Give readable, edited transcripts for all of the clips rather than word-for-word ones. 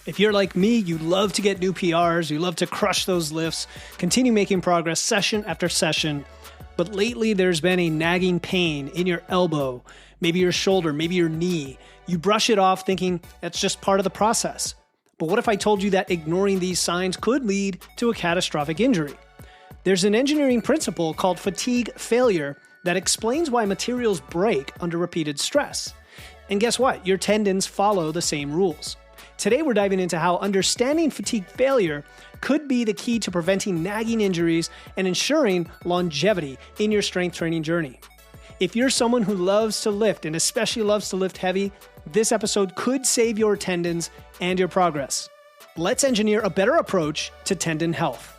If you're like me, you love to get new PRs, you love to crush those lifts, continue making progress session after session, but lately there's been a nagging pain in your elbow, maybe your shoulder, maybe your knee. You brush it off thinking that's just part of the process. But what if I told you that ignoring these signs could lead to a catastrophic injury? There's an engineering principle called fatigue failure that explains why materials break under repeated stress. And guess what? Your tendons follow the same rules. Today, we're diving into how understanding fatigue failure could be the key to preventing nagging injuries and ensuring longevity in your strength training journey. If you're someone who loves to lift and especially loves to lift heavy, this episode could save your tendons and your progress. Let's engineer a better approach to tendon health.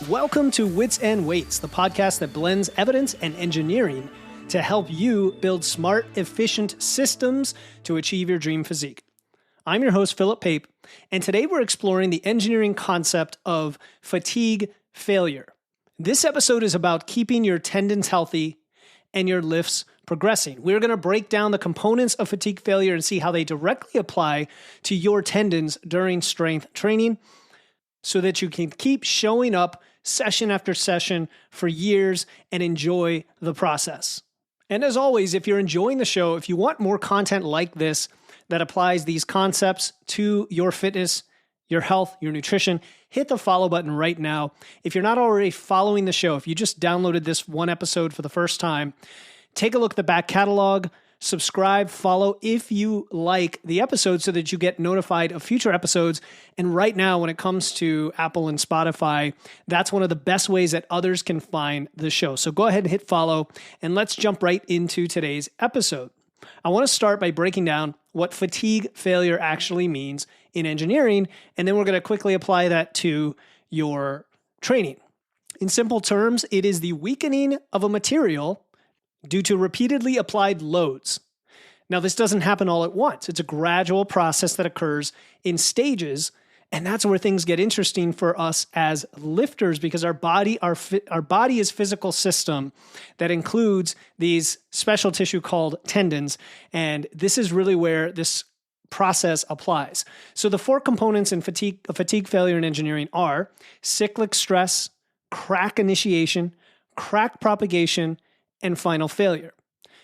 Welcome to Wits and Weights, the podcast that blends evidence and engineering to help you build smart, efficient systems to achieve your dream physique. I'm your host, Philip Pape, and today we're exploring the engineering concept of fatigue failure. This episode is about keeping your tendons healthy and your lifts progressing. We're going to break down the components of fatigue failure and see how they directly apply to your tendons during strength training so that you can keep showing up session after session for years and enjoy the process. And as always, if you're enjoying the show, if you want more content like this that applies these concepts to your fitness, your health, your nutrition, hit the follow button right now. If you're not already following the show, if you just downloaded this one episode for the first time, take a look at the back catalog, subscribe, follow if you like the episode so that you get notified of future episodes. And right now, when it comes to Apple and Spotify, that's one of the best ways that others can find the show. So go ahead and hit follow, and let's jump right into today's episode. I want to start by breaking down what fatigue failure actually means in engineering, and then we're going to quickly apply that to your training. In simple terms, it is the weakening of a material due to repeatedly applied loads. Now, this doesn't happen all at once. It's a gradual process that occurs in stages, and that's where things get interesting for us as lifters because our body is physical system that includes these special tissue called tendons, and this is really where this process applies. So the four components in fatigue failure in engineering are cyclic stress, crack initiation, crack propagation, and final failure.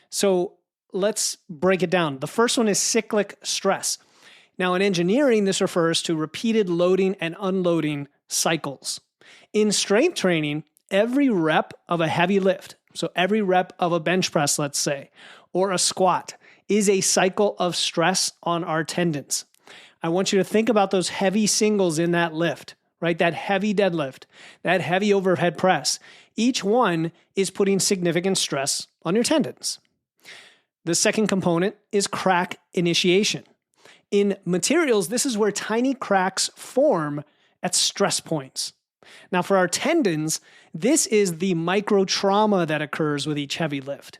So let's break it down. The first one is cyclic stress. Now in engineering, this refers to repeated loading and unloading cycles. In strength training, every rep of a heavy lift, so every rep of a bench press, let's say, or a squat, is a cycle of stress on our tendons. I want you to think about those heavy singles in that lift, right? That heavy deadlift, that heavy overhead press. Each one is putting significant stress on your tendons. The second component is crack initiation. In materials, this is where tiny cracks form at stress points. Now, for our tendons, this is the micro trauma that occurs with each heavy lift.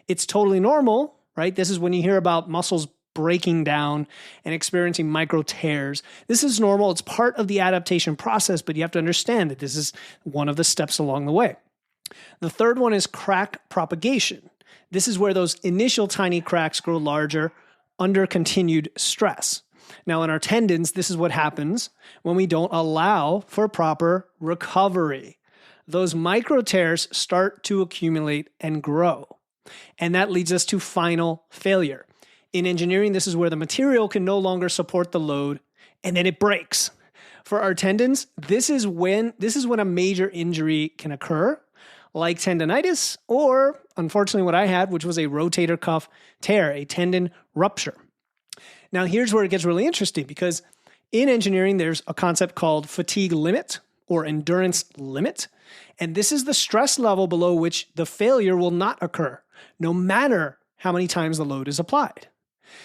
It's totally normal, right? This is when you hear about muscles breaking down and experiencing micro tears. This is normal. It's part of the adaptation process, but you have to understand that this is one of the steps along the way. The third one is crack propagation. This is where those initial tiny cracks grow larger under continued stress. Now, in our tendons, this is what happens when we don't allow for proper recovery. Those micro tears start to accumulate and grow, and that leads us to final failure. In engineering, this is where the material can no longer support the load, and then it breaks. For our tendons, this is when a major injury can occur, like tendonitis, or unfortunately what I had, which was a rotator cuff tear, a tendon rupture. Now, here's where it gets really interesting because in engineering, there's a concept called fatigue limit or endurance limit, and this is the stress level below which the failure will not occur, no matter how many times the load is applied.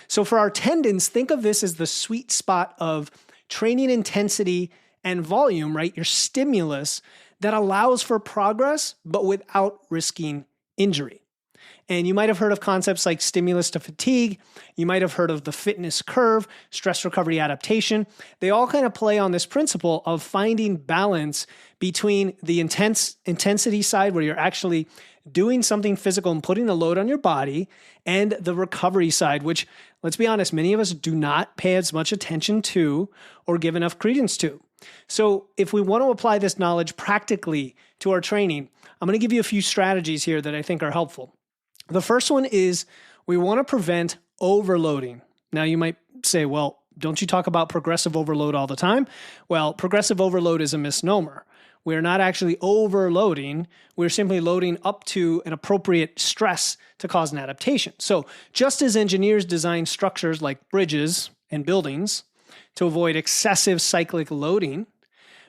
So for our tendons, think of this as the sweet spot of training intensity and volume, right? Your stimulus that allows for progress, but without risking injury. And you might have heard of concepts like stimulus to fatigue. You might have heard of the fitness curve, stress recovery adaptation. They all kind of play on this principle of finding balance between the intensity side, where you're actually doing something physical and putting a load on your body, and the recovery side, which, let's be honest, many of us do not pay as much attention to or give enough credence to. So if we want to apply this knowledge practically to our training, I'm going to give you a few strategies here that I think are helpful. The first one is we want to prevent overloading. Now you might say, well, don't you talk about progressive overload all the time? Well, progressive overload is a misnomer. We're not actually overloading. We're simply loading up to an appropriate stress to cause an adaptation. So just as engineers design structures like bridges and buildings to avoid excessive cyclic loading,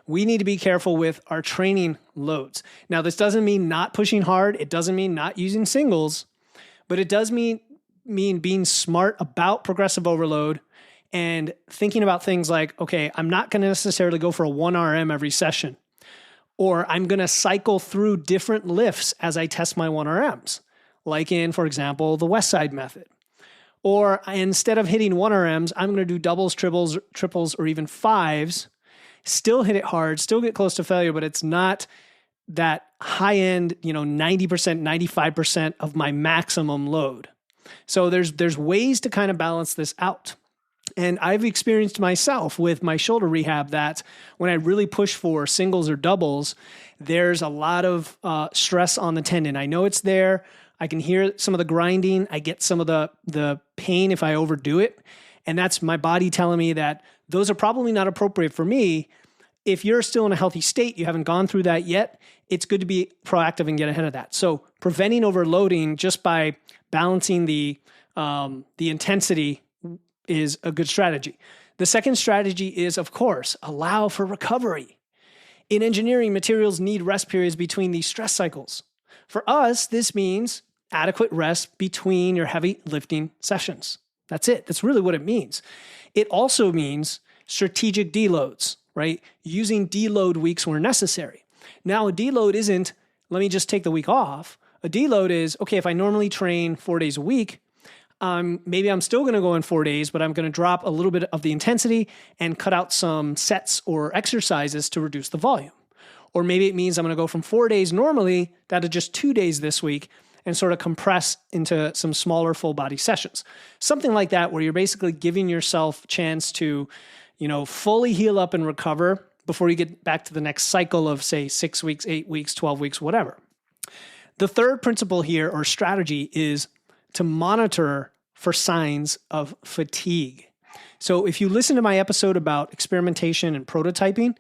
we need to be careful with our training loads. Now, this doesn't mean not pushing hard. It doesn't mean not using singles, but it does mean being smart about progressive overload and thinking about things like, okay, I'm not going to necessarily go for a 1 RM every session, or I'm going to cycle through different lifts as I test my 1 RMs, like in, for example, the West Side method. Or instead of hitting 1 RMs, I'm going to do doubles, triples, or even 5s, still hit it hard, still get close to failure, but it's not that high end, 90%, 95% of my maximum load. So there's ways to kind of balance this out. And I've experienced myself with my shoulder rehab that when I really push for singles or doubles, there's a lot of stress on the tendon. I know it's there. I can hear some of the grinding. I get some of the pain if I overdo it. And that's my body telling me that those are probably not appropriate for me. If you're still in a healthy state, you haven't gone through that yet, it's good to be proactive and get ahead of that. So preventing overloading just by balancing the intensity is a good strategy. The second strategy is, of course, allow for recovery. In engineering, materials need rest periods between these stress cycles. For us, this means adequate rest between your heavy lifting sessions. That's it. That's really what it means. It also means strategic deloads, right? Using deload weeks where necessary. Now, a deload isn't, let me just take the week off. A deload is, okay, if I normally train 4 days a week, maybe I'm still going to go in 4 days, but I'm going to drop a little bit of the intensity and cut out some sets or exercises to reduce the volume. Or maybe it means I'm going to go from 4 days normally down to just 2 days this week and sort of compress into some smaller full body sessions. Something like that, where you're basically giving yourself a chance to, fully heal up and recover before you get back to the next cycle of, say, 6 weeks, 8 weeks, 12 weeks, whatever. The third principle here, or strategy, is to monitor for signs of fatigue. So if you listen to my episode about experimentation and prototyping,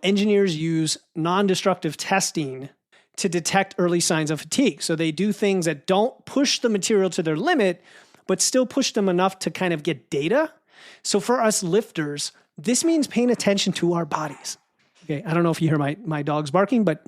engineers use non-destructive testing to detect early signs of fatigue. So they do things that don't push the material to their limit, but still push them enough to kind of get data. So for us lifters, this means paying attention to our bodies. Okay, I don't know if you hear my dogs barking, but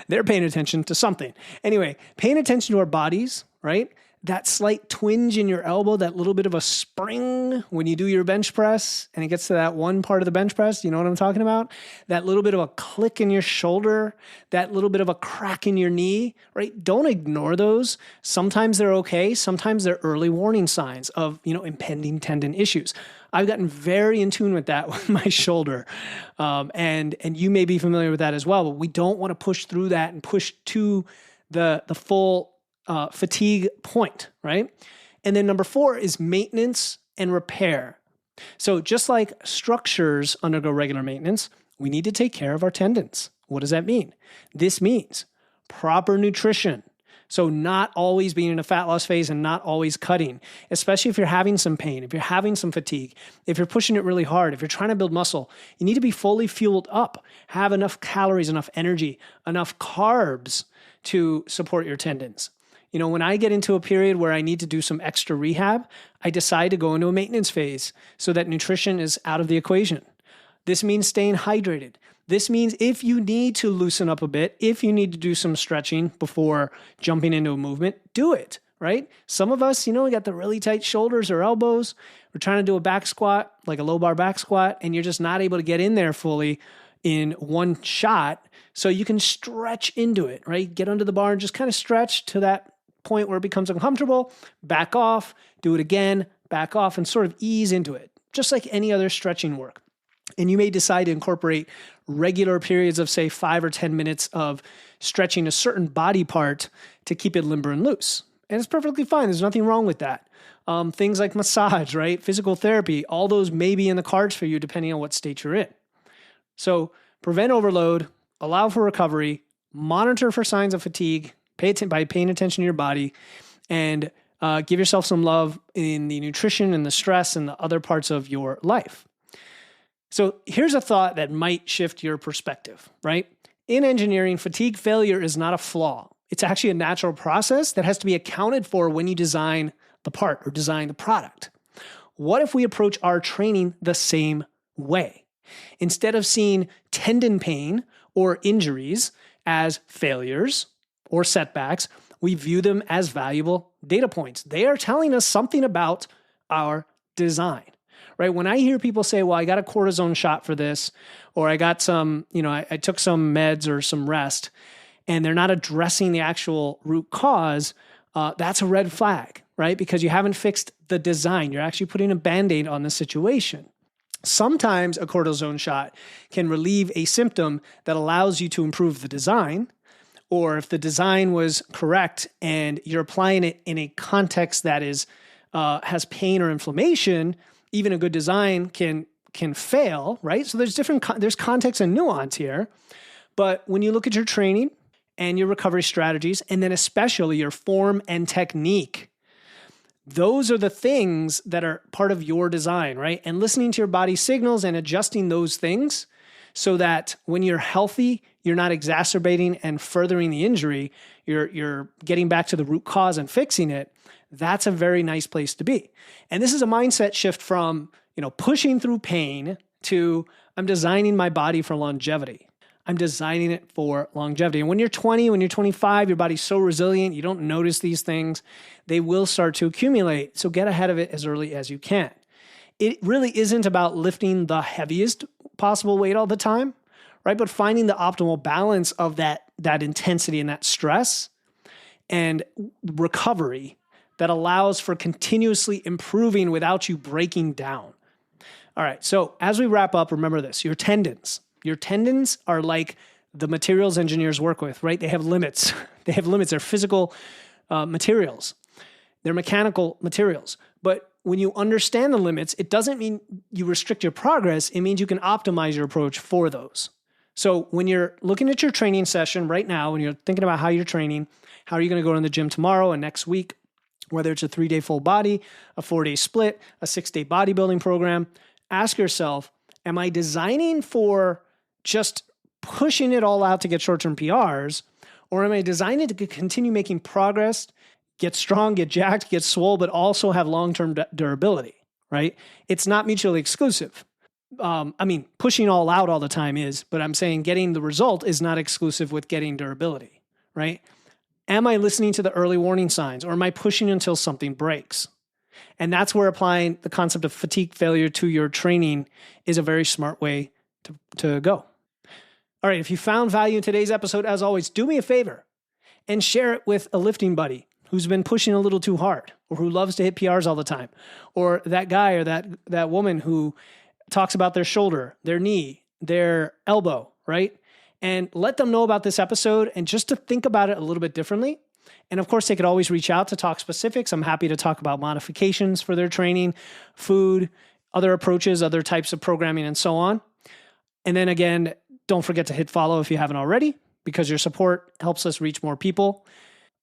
they're paying attention to something. Anyway, paying attention to our bodies, right? That slight twinge in your elbow, that little bit of a spring when you do your bench press and it gets to that one part of the bench press, you know what I'm talking about? That little bit of a click in your shoulder, that little bit of a crack in your knee, right? Don't ignore those. Sometimes they're okay. Sometimes they're early warning signs of, impending tendon issues. I've gotten very in tune with that with my shoulder. And you may be familiar with that as well, but we don't want to push through that and push to the full fatigue point, right? And then number 4 is maintenance and repair. So just like structures undergo regular maintenance, we need to take care of our tendons. What does that mean? This means proper nutrition. So not always being in a fat loss phase and not always cutting, especially if you're having some pain, if you're having some fatigue, if you're pushing it really hard, if you're trying to build muscle, you need to be fully fueled up, have enough calories, enough energy, enough carbs to support your tendons. When I get into a period where I need to do some extra rehab, I decide to go into a maintenance phase so that nutrition is out of the equation. This means staying hydrated. This means if you need to loosen up a bit, if you need to do some stretching before jumping into a movement, do it, right? Some of us, we got the really tight shoulders or elbows. We're trying to do a back squat, like a low bar back squat, and you're just not able to get in there fully in one shot. So you can stretch into it, right? Get under the bar and just kind of stretch to that point where it becomes uncomfortable, back off, do it again, back off, and sort of ease into it, just like any other stretching work. And you may decide to incorporate regular periods of, say, 5 or 10 minutes of stretching a certain body part to keep it limber and loose. And it's perfectly fine. There's nothing wrong with that. Things like massage, right? Physical therapy, all those may be in the cards for you depending on what state you're in. So prevent overload, allow for recovery, monitor for signs of fatigue, by paying attention to your body, and give yourself some love in the nutrition and the stress and the other parts of your life. So here's a thought that might shift your perspective, right? In engineering, fatigue failure is not a flaw. It's actually a natural process that has to be accounted for when you design the part or design the product. What if we approach our training the same way? Instead of seeing tendon pain or injuries as failures or setbacks, we view them as valuable data points. They are telling us something about our design, right? When I hear people say, well, I got a cortisone shot for this, or I got some, I took some meds or some rest, and they're not addressing the actual root cause, that's a red flag, right? Because you haven't fixed the design. You're actually putting a Band-Aid on the situation. Sometimes a cortisone shot can relieve a symptom that allows you to improve the design, or if the design was correct and you're applying it in a context that is has pain or inflammation, even a good design can fail, right? So there's context and nuance here. But when you look at your training and your recovery strategies, and then especially your form and technique, those are the things that are part of your design, right? And listening to your body signals and adjusting those things so that when you're healthy, you're not exacerbating and furthering the injury, you're getting back to the root cause and fixing it. That's a very nice place to be. And this is a mindset shift from, pushing through pain to I'm designing my body for longevity. I'm designing it for longevity. And when you're 20, when you're 25, your body's so resilient, you don't notice these things. They will start to accumulate. So get ahead of it as early as you can. It really isn't about lifting the heaviest possible weight all the time, right? But finding the optimal balance of that intensity and that stress and recovery that allows for continuously improving without you breaking down. All right, so as we wrap up, remember this, your tendons. Your tendons are like the materials engineers work with, right? They have limits. They're physical materials. They're mechanical materials. But when you understand the limits, it doesn't mean you restrict your progress. It means you can optimize your approach for those. So when you're looking at your training session right now, when you're thinking about how you're training, how are you going to go to the gym tomorrow and next week, whether it's a 3-day full body, a 4-day split, a 6-day bodybuilding program, ask yourself, am I designing for just pushing it all out to get short-term PRs, or am I designing to continue making progress, get strong, get jacked, get swole, but also have long-term durability, right? It's not mutually exclusive. Pushing all out all the time is, but I'm saying getting the result is not exclusive with getting durability, right? Am I listening to the early warning signs, or am I pushing until something breaks? And that's where applying the concept of fatigue failure to your training is a very smart way to go. All right, if you found value in today's episode, as always, do me a favor and share it with a lifting buddy who's been pushing a little too hard, or who loves to hit PRs all the time, or that guy or that woman who talks about their shoulder, their knee, their elbow, right? And let them know about this episode and just to think about it a little bit differently. And of course, they could always reach out to talk specifics. I'm happy to talk about modifications for their training, food, other approaches, other types of programming, and so on. And then again, don't forget to hit follow if you haven't already, because your support helps us reach more people.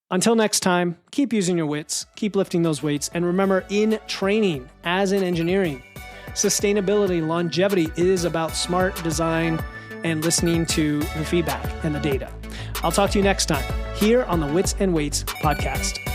Until next time, keep using your wits, keep lifting those weights, and remember, in training, as in engineering, sustainability, longevity is about smart design and listening to the feedback and the data. I'll talk to you next time here on the Wits and Weights podcast.